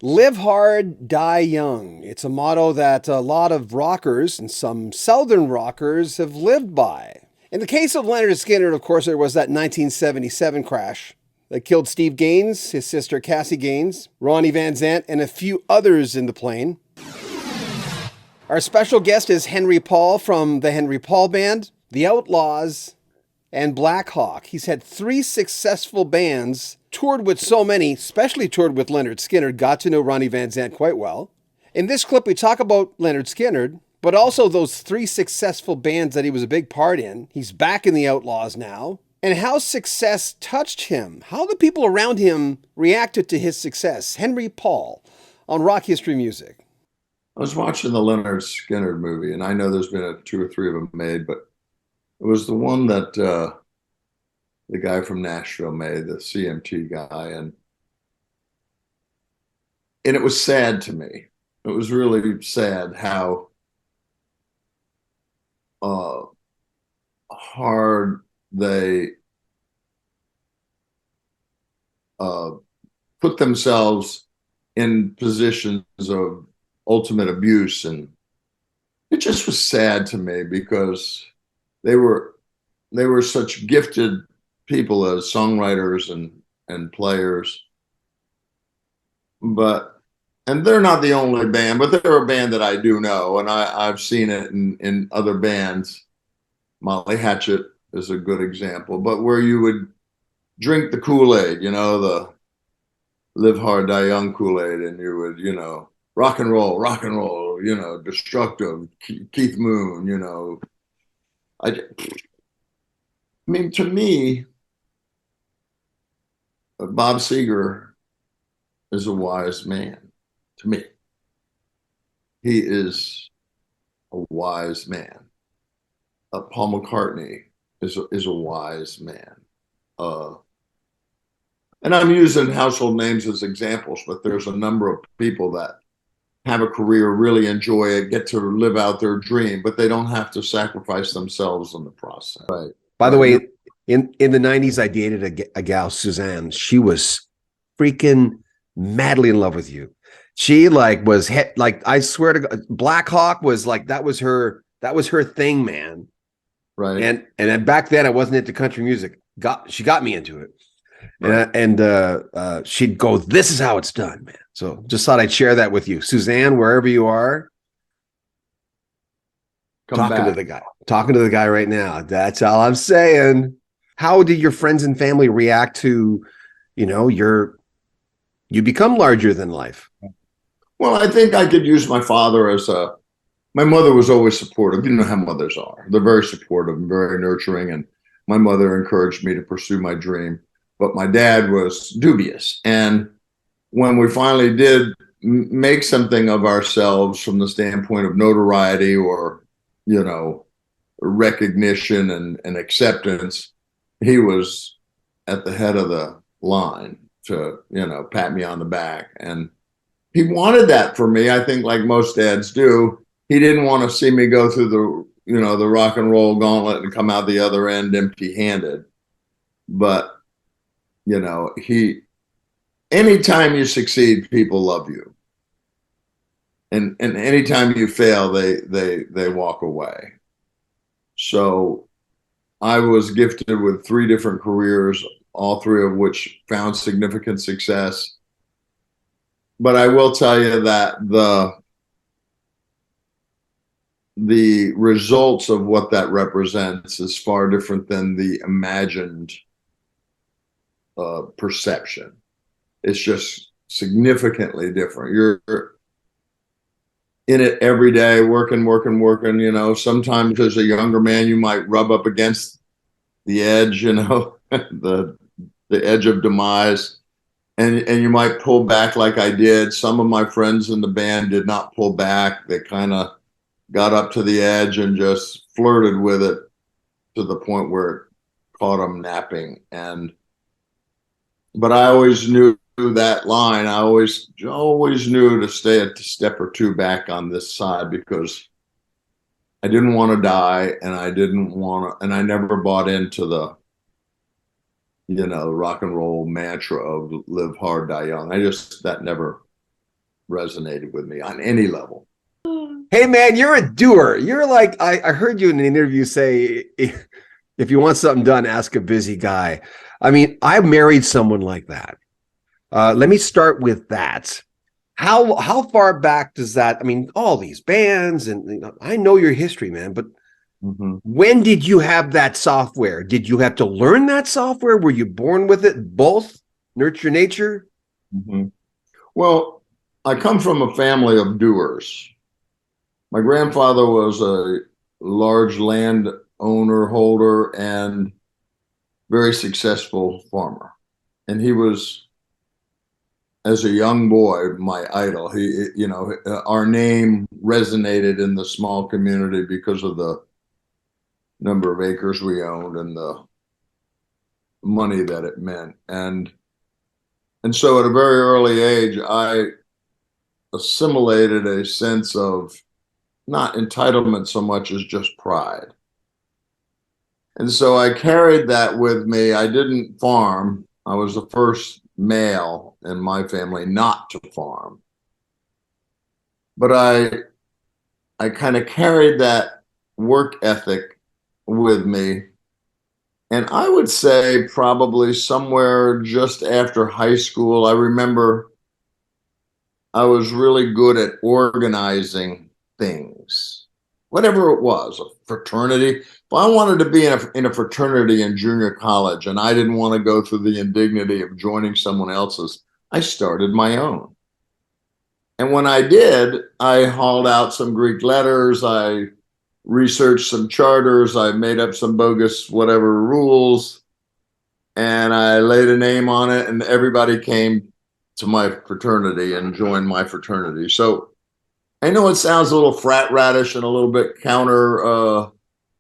Live hard, die young. It's a motto that a lot of rockers and some southern rockers have lived by. In the case of Lynyrd Skynyrd, of course, there was that 1977 crash that killed Steve Gaines, his sister Cassie Gaines, Ronnie Van Zant, and a few others in the plane. Our special guest is Henry Paul from the Henry Paul Band, the Outlaws, and Black Hawk. He's had 3 successful bands, toured with so many, especially toured with Lynyrd Skynyrd, got to know Ronnie Van Zant quite well. In this clip, we talk about Lynyrd Skynyrd, but also those 3 successful bands that he was a big part in. He's back in the Outlaws now, and how success touched him, how the people around him reacted to his success. Henry Paul on Rock History Music. I was watching the Lynyrd Skynyrd movie, and I know there's been 2 or 3 of them made, but it was the one that the guy from Nashville made, the CMT guy, and it was sad to me. It was really sad how hard they uh, put themselves in positions of ultimate abuse, and it just was sad to me because they were such gifted people as songwriters and players. But and they're not the only band, but they're a band that I do know, and I've seen it in other bands. Molly Hatchet is a good example, but where you would drink the Kool-Aid, the live hard, die young Kool-Aid, and you would, rock and roll, destructive, Keith Moon, I mean, to me, Bob Seger is a wise man. To me, he is a wise man. Paul McCartney is a wise man. And I'm using household names as examples, but there's a number of people that have a career, really enjoy it, get to live out their dream, but they don't have to sacrifice themselves in the process. Right. By the Right. way, in the 90s, I dated a gal, Suzanne. She was freaking madly in love with you. She was I swear to God, Black Hawk was that was her thing, man. Right. And then back then I wasn't into country music. She got me into it. Right. And she'd go, "This is how it's done, man." So just thought I'd share that with you, Suzanne, wherever you are. Talking to the guy right now. That's all I'm saying. How did your friends and family react to, you become larger than life? Well, I think I could use my father as my mother was always supportive. You know how mothers are. They're very supportive and very nurturing. And my mother encouraged me to pursue my dream. But my dad was dubious. And when we finally did make something of ourselves from the standpoint of notoriety or, recognition and acceptance, he was at the head of the line to, pat me on the back. And he wanted that for me, I think, like most dads do. He didn't want to see me go through the rock and roll gauntlet and come out the other end empty handed. But, anytime you succeed, people love you. And anytime you fail, they walk away. So I was gifted with 3 different careers, all 3 of which found significant success. But I will tell you that the results of what that represents is far different than the imagined perception. It's just significantly different. You're in it every day, working. Sometimes as a younger man, you might rub up against the edge, the edge of demise. And you might pull back like I did. Some of my friends in the band did not pull back. They kind of got up to the edge and just flirted with it to the point where it caught them napping. But I always knew that line. I always knew to stay a step or 2 back on this side because I didn't want to die, and and I never bought into the rock and roll mantra of live hard, die young. That never resonated with me on any level. Hey man, you're a doer. You're like, I heard you in an interview say, if you want something done, ask a busy guy. I mean, I married someone like that. Let me start with that. How far back does that? I mean, all these bands, and I know your history, man. But when did you have that software? Did you have to learn that software? Were you born with it? Both, nurture nature. Well, I come from a family of doers. My grandfather was a large land owner, holder, and very successful farmer. And he was, as a young boy, my idol. Our name resonated in the small community because of the number of acres we owned and the money that it meant. And so at a very early age, I assimilated a sense of not entitlement so much as just pride. And so I carried that with me. I didn't farm. I was the first male in my family not to farm. But I kind of carried that work ethic with me. And I would say probably somewhere just after high school, I remember I was really good at organizing things, whatever it was, a fraternity. If I wanted to be in a fraternity in junior college and I didn't want to go through the indignity of joining someone else's, I started my own. And when I did, I hauled out some Greek letters, I researched some charters, I made up some bogus whatever rules, and I laid a name on it, and everybody came to my fraternity and joined my fraternity. So I know it sounds a little frat ratish and a little bit counter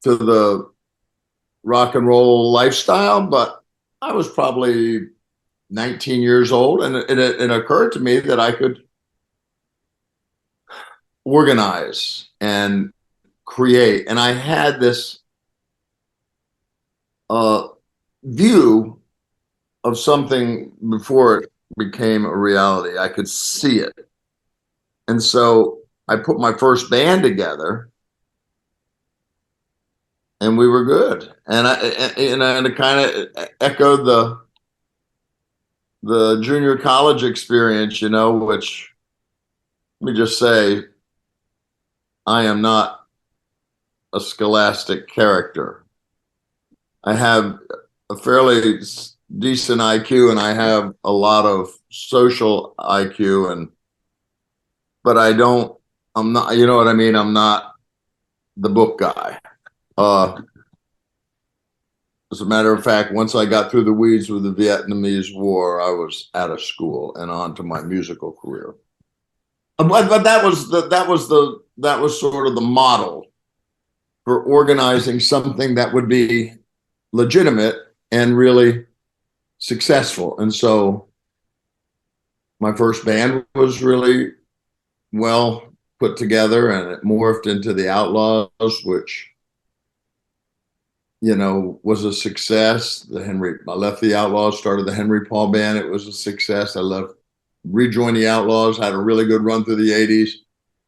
to the rock and roll lifestyle, but I was probably 19 years old, and it occurred to me that I could organize and create. And I had this view of something before it became a reality. I could see it. And so I put my first band together and we were good. And it kind of echoed the junior college experience, which, let me just say, I am not a scholastic character. I have a fairly decent IQ and I have a lot of social IQ, but I'm not, you know what I mean? I'm not the book guy. As a matter of fact, once I got through the weeds with the Vietnamese War, I was out of school and on to my musical career. But that was sort of the model for organizing something that would be legitimate and really successful. And so my first band was really well put together, and it morphed into the Outlaws, which, was a success. I left the Outlaws, started the Henry Paul Band. It was a success. I rejoined the Outlaws, had a really good run through the 80s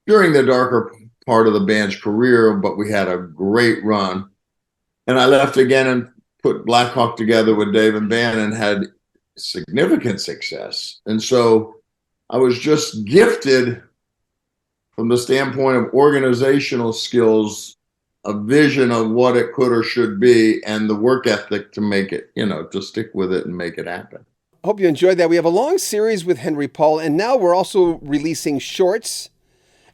during the darker part of the band's career, but we had a great run. And I left again and put Black Hawk together with Dave and Van and had significant success. And so I was just gifted from the standpoint of organizational skills, a vision of what it could or should be, and the work ethic to make it, to stick with it and make it happen. Hope you enjoyed that. We have a long series with Henry Paul, and now we're also releasing shorts,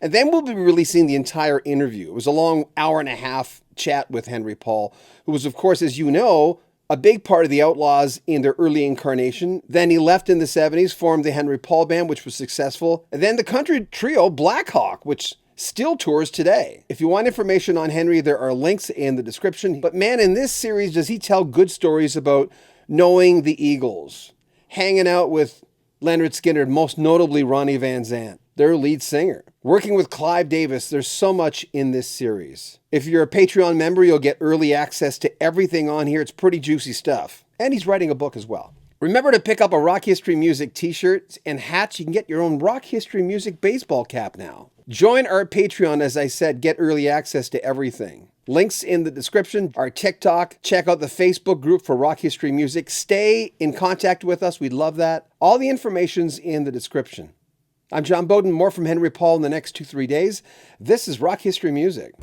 and then we'll be releasing the entire interview. It was a long hour-and-a-half chat with Henry Paul, who was, of course, as you know, a big part of the Outlaws in their early incarnation. Then he left in the 70s, formed the Henry Paul Band, which was successful, and then the country trio Black Hawk, which still tours today. If you want information on Henry, there are links in the description. But man, in this series, does he tell good stories about knowing the Eagles, hanging out with Lynyrd Skynyrd, most notably Ronnie Van Zant, their lead singer, working with Clive Davis. There's so much in this series. If you're a Patreon member, you'll get early access to everything on here. It's pretty juicy stuff. And he's writing a book as well. Remember to pick up a Rock History Music t-shirt and hats. You can get your own Rock History Music baseball cap now. Join our Patreon, as I said, get early access to everything. Links in the description, our TikTok. Check out the Facebook group for Rock History Music. Stay in contact with us. We'd love that. All the information's in the description. I'm John Beaudin. More from Henry Paul in the next 2-3 days. This is Rock History Music.